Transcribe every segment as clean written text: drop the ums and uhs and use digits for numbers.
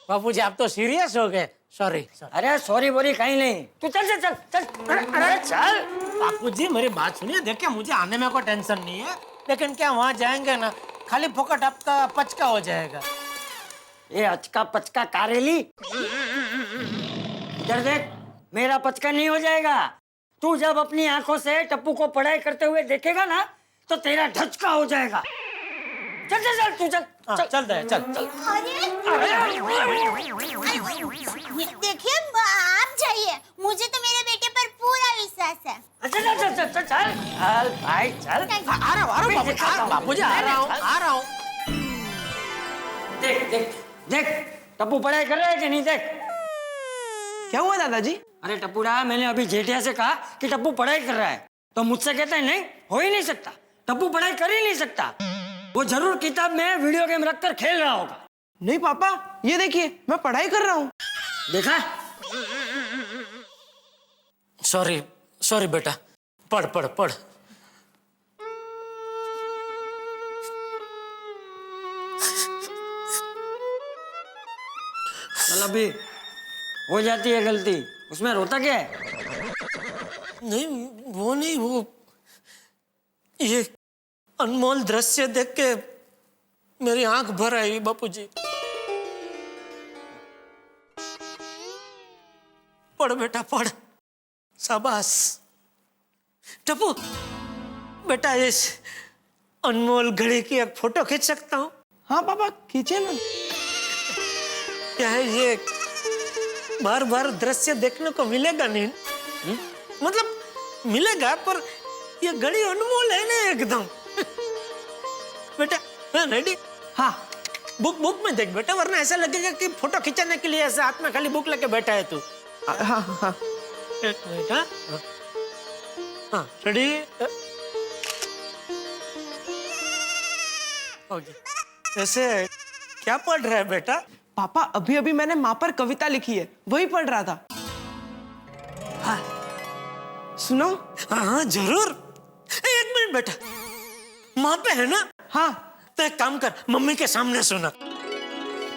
बापूजी आप तो सीरियस हो गए। सॉरी। अरे सॉरी बोरी कहीं नहीं, तू चल चल चल चल। अरे चल। बापूजी मेरी बात सुनिए, देखिए मुझे आने में कोई टेंशन नहीं है, लेकिन क्या वहाँ जाएंगे ना खाली फोकट आपका पचका हो जाएगा। ये अचका पचका कारेली, इधर देख, मेरा पचका नहीं हो जाएगा। तू जब अपनी आंखों से टप्पू को पढ़ाई करते हुए देखेगा ना तो तेरा ढचका हो जाएगा। चल चल चल तू चल। चल चल दे, चल चल। देखिए आप जाइए, मुझे तो मेरे बेटे पर पूरा विश्वास है। चल चल चल चल चल चल भाई चल। आ रहा हूँ बापूजी, आ रहा हूँ। देख देख देख, टप्पू पढ़ाई कर रहा है कि नहीं? देख क्या हुआ दादाजी? अरे टप्पूड़ा, मैंने अभी जेठिया से कहा कि टप्पू पढ़ाई कर रहा है, तो मुझसे कहता है नहीं, हो ही नहीं सकता, टप्पू पढ़ाई कर ही नहीं सकता। वो जरूर किताब में वीडियो गेम रखकर खेल रहा होगा। नहीं पापा, ये देखिए मैं पढ़ाई कर रहा हूँ। देखा? सॉरी सॉरी बेटा, पढ़ पढ़ पढ़। चल अभी हो जाती है गलती, उसमें रोता क्या है? नहीं वो नहीं, वो ये अनमोल दृश्य देख के मेरी आंख भर आई बापूजी। पढ़ बेटा पढ़, शाबाश। टप्पू बेटा, इस अनमोल घड़ी की एक फोटो खींच सकता हूँ? हाँ पापा खींचे ना। क्या है ये, बार बार दृश्य देखने को मिलेगा नहीं? मतलब मिलेगा, पर ये घड़ी अनमोल है ना एकदम। बेटा रेडी? हाँ बुक में देख बेटा, वरना ऐसा लगेगा कि फोटो खिंचाने के लिए ऐसे हाथ में खाली बुक लेके बैठा है तू। हाँ हाँ। एक मिनट। हाँ रेडी? ओके। ऐसे क्या पढ़ रहा है बेटा? पापा अभी अभी मैंने माँ पर कविता लिखी है, वही पढ़ रहा था। हाँ सुनो। हाँ जरूर। एक मिनट बेटा, माँ पे है ना? हाँ। तो एक काम कर, मम्मी के सामने सुना,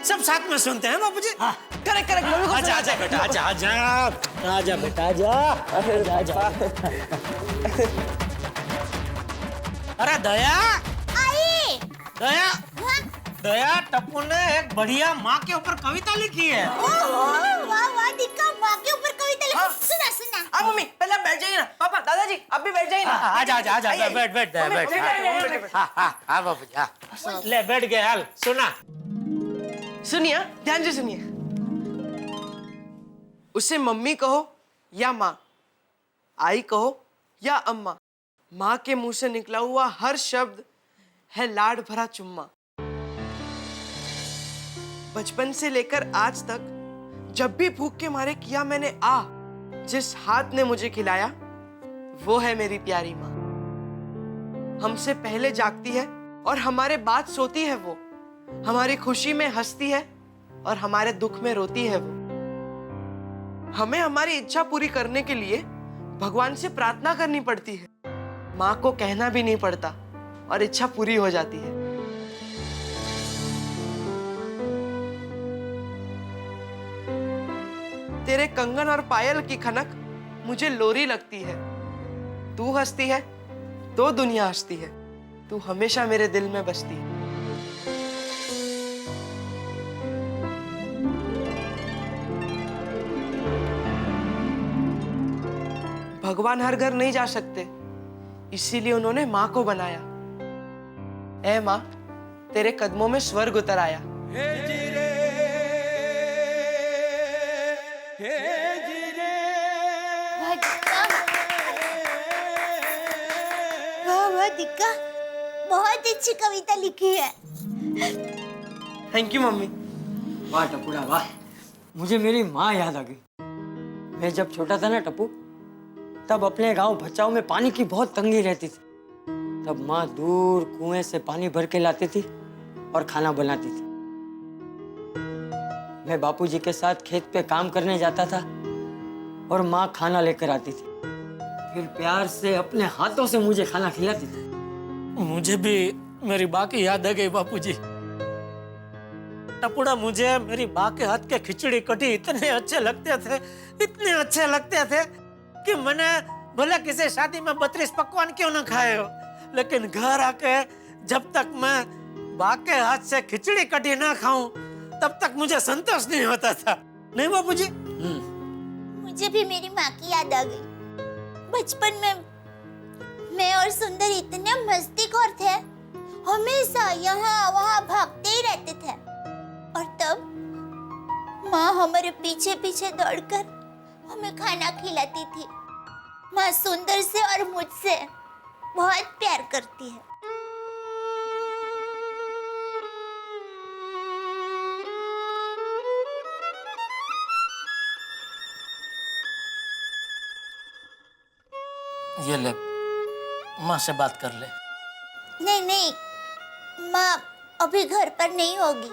सब साथ में सुनते हैं बापूजी। हाँ करेक्ट करेक्ट, मम्मी को आजा आजा बेटा, आजा आजा आजा बेटा, आजा आजा। अरे दया, आई। दया, हाँ? दया, टप्पू ने एक बढ़िया माँ के ऊपर कविता लिखी है। वाह वाह दिक्का, माँ के ऊपर कविता लिखी। हाँ। सुना सुना। हाँ मम्मी पहले आप बैठ जाइए ना। पापा दादाजी आप भी बैठ जाइए ना। आजा आजा आजा, बैठ बैठ बैठ। हाँ बापूजी, हाँ ले बैठ गए। हाल सुना। सुनिए, ध्यान से सुनिए। उसे मम्मी कहो या माँ, आई कहो या अम्मा, माँ के मुंह से निकला हुआ हर शब्द है लाड भरा चुम्मा। बचपन से लेकर आज तक जब भी भूख के मारे किया मैंने जिस हाथ ने मुझे खिलाया वो है मेरी प्यारी माँ। हमसे पहले जागती है और हमारे बाद सोती है वो, हमारी खुशी में हंसती है और हमारे दुख में रोती है वो। हमें हमारी इच्छा पूरी करने के लिए भगवान से प्रार्थना करनी पड़ती है, माँ को कहना भी नहीं पड़ता और इच्छा पूरी हो जाती है। तेरे कंगन और पायल की खनक मुझे लोरी लगती है। तू हंसती है तो दुनिया हंसती है, तू हमेशा मेरे दिल में बसती है। भगवान हर घर नहीं जा सकते, इसीलिए उन्होंने माँ को बनाया। ऐ माँ, तेरे कदमों में स्वर्ग उतर आया। वाह वाह दिक्का, बहुत अच्छी कविता लिखी है। Thank you mummy. वाह टप्पूड़ा वाह, मुझे मेरी माँ याद आ गई। मैं जब छोटा था ना टप्पू, तब अपने गांव भचाऊ में पानी की बहुत तंगी रहती थी। तब माँ दूर कुएं से पानी भर के लाती थी और खाना बनाती थी। मैं बापूजी के साथ खेत पे काम करने जाता था और माँ खाना लेकर आती थी, फिर प्यार से अपने हाथों से मुझे खाना खिलाती थी। मुझे भी मेरी बाकी याद आ गई बापूजी। टपुड़ा मुझे मेरी माँ के हाथ के खिचड़ी कढ़ी इतने अच्छे लगते थे कि मैंने भले किसी शादी में 32 पकवान क्यों ना खाए हो, लेकिन घर आके जब तक मैं माँ के हाथ से खिचड़ी कढ़ी ना खाऊं तब तक मुझे संतोष नहीं होता था। नहीं बापूजी? मुझे भी मेरी माँ की याद आ गई। बचपन में मैं और सुंदर इतने मस्तीखोर थे, हमेशा यहाँ वहाँ भागते ही रहते थे। और तब माँ हमारे पीछे पीछे दौड़कर हमें खाना खिलाती थी। माँ सुंदर से और मुझसे बहुत प्यार करती है। ये ले, माँ से बात कर ले। नहीं नहीं, माँ अभी घर पर नहीं होगी।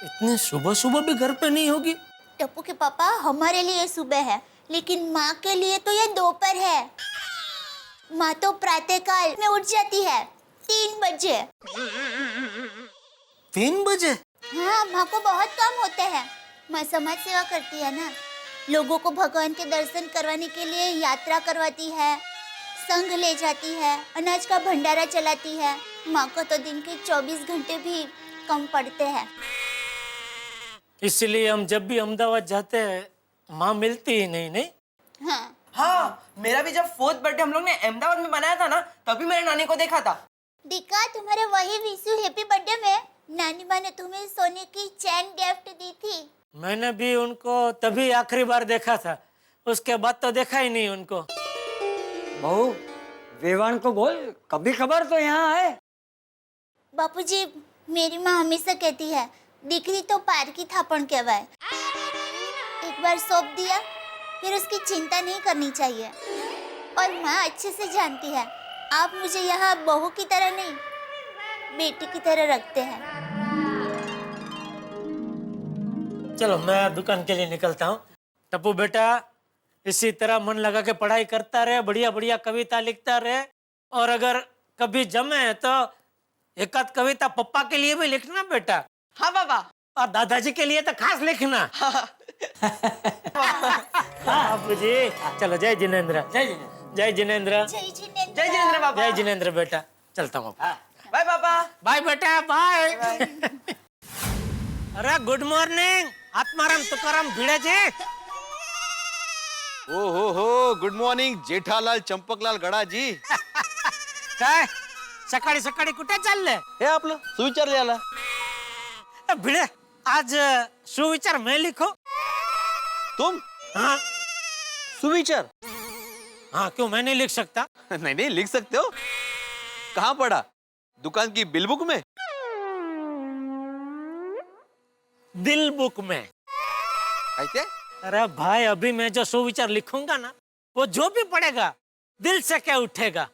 इतने सुबह सुबह भी घर पे नहीं होगी? टप्पू के पापा, हमारे लिए सुबह है, लेकिन माँ के लिए तो ये दोपहर है। माँ तो प्रातःकाल में उठ जाती है 3 बजे। 3 बजे? हाँ, माँ को बहुत काम होते हैं। माँ समाज सेवा करती है ना, लोगों को भगवान के दर्शन करवाने के लिए यात्रा करवाती है, संघ ले जाती है, अनाज का भंडारा चलाती है। माँ को तो दिन के 24 घंटे भी कम पड़ते हैं। इसलिए हम जब भी अहमदाबाद जाते हैं माँ मिलती ही नहीं। हाँ, हाँ, मेरा भी जब 4th बर्थडे हम लोग ने अहमदाबाद में मनाया था ना, तभी मैंने नानी को देखा था। दिका, तुम्हारे वही विशु हैप्पी बर्थडे में नानी माँ ने तुम्हें सोने की चैन गिफ्ट दी थी। मैंने भी उनको तभी आखिरी बार देखा था, उसके बाद तो देखा ही नहीं उनको। बहू, वेवान को बोल कभी खबर तो यहाँ आए। बापूजी, मेरी माँ हमेशा कहती है दीकरी तो पार की थापण कहवाए। एक बार सौंप दिया फिर उसकी चिंता नहीं करनी चाहिए। और माँ अच्छे से जानती है आप मुझे यहाँ बहू की तरह नहीं, बेटी की तरह रखते हैं। चलो मैं दुकान के लिए निकलता हूँ। टप्पू बेटा, इसी तरह मन लगा के पढ़ाई करता रहे, बढ़िया बढ़िया कविता लिखता रहे, और अगर कभी जमे तो एक आध कविता पप्पा के लिए भी लिखना बेटा। हाँ बाबा। और दादाजी के लिए तो खास लिखना। बापू जी, चलो जय जिनेंद्र। जय जिनेंद्र। जय जिनेंद्र बाबा। जय जिनेंद्र बेटा, चलता हूँ। बाय बाबा। बाय बेटा, बाय। अरे गुड मॉर्निंग आत्माराम तुकाराम भिड़े जी। हो गुड मॉर्निंग जेठालाल चंपकलाल गडाजी. काय सकाळी सकाळी कुठे चालले? हे आपलं सुविचार लिहायला. भिड़े, आज सुविचार मैं लिखो। तुम? हाँ सुविचार? हाँ, क्यों मैं नहीं लिख सकता? नहीं नहीं लिख सकते हो. कहाँ पढ़ा? दुकान की बिल बुक में? दिल बुक में। ऐसे? अरे भाई, अभी मैं जो सुविचार लिखूंगा ना, वो जो भी पढ़ेगा दिल से क्या उठेगा।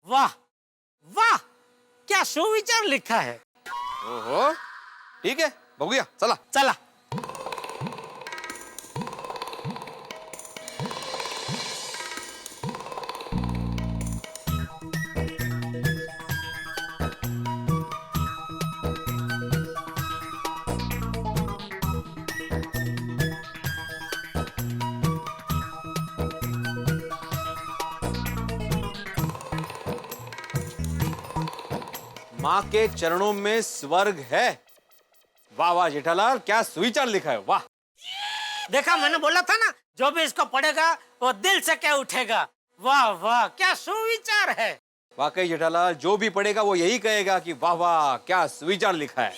वाह वाह, क्या सुविचार लिखा है। ओहो, ठीक है बघूया, चला चला। माँ के चरणों में स्वर्ग है. वाह वाह जेठालाल, क्या सुविचार लिखा है. वाह. देखा, मैंने बोला था ना, जो भी इसको पढ़ेगा वो दिल से क्या उठेगा। वाह वाह, क्या सुविचार है। वाकई जेठालाल, जो भी पढ़ेगा वो यही कहेगा कि वाह वाह क्या सुविचार लिखा है.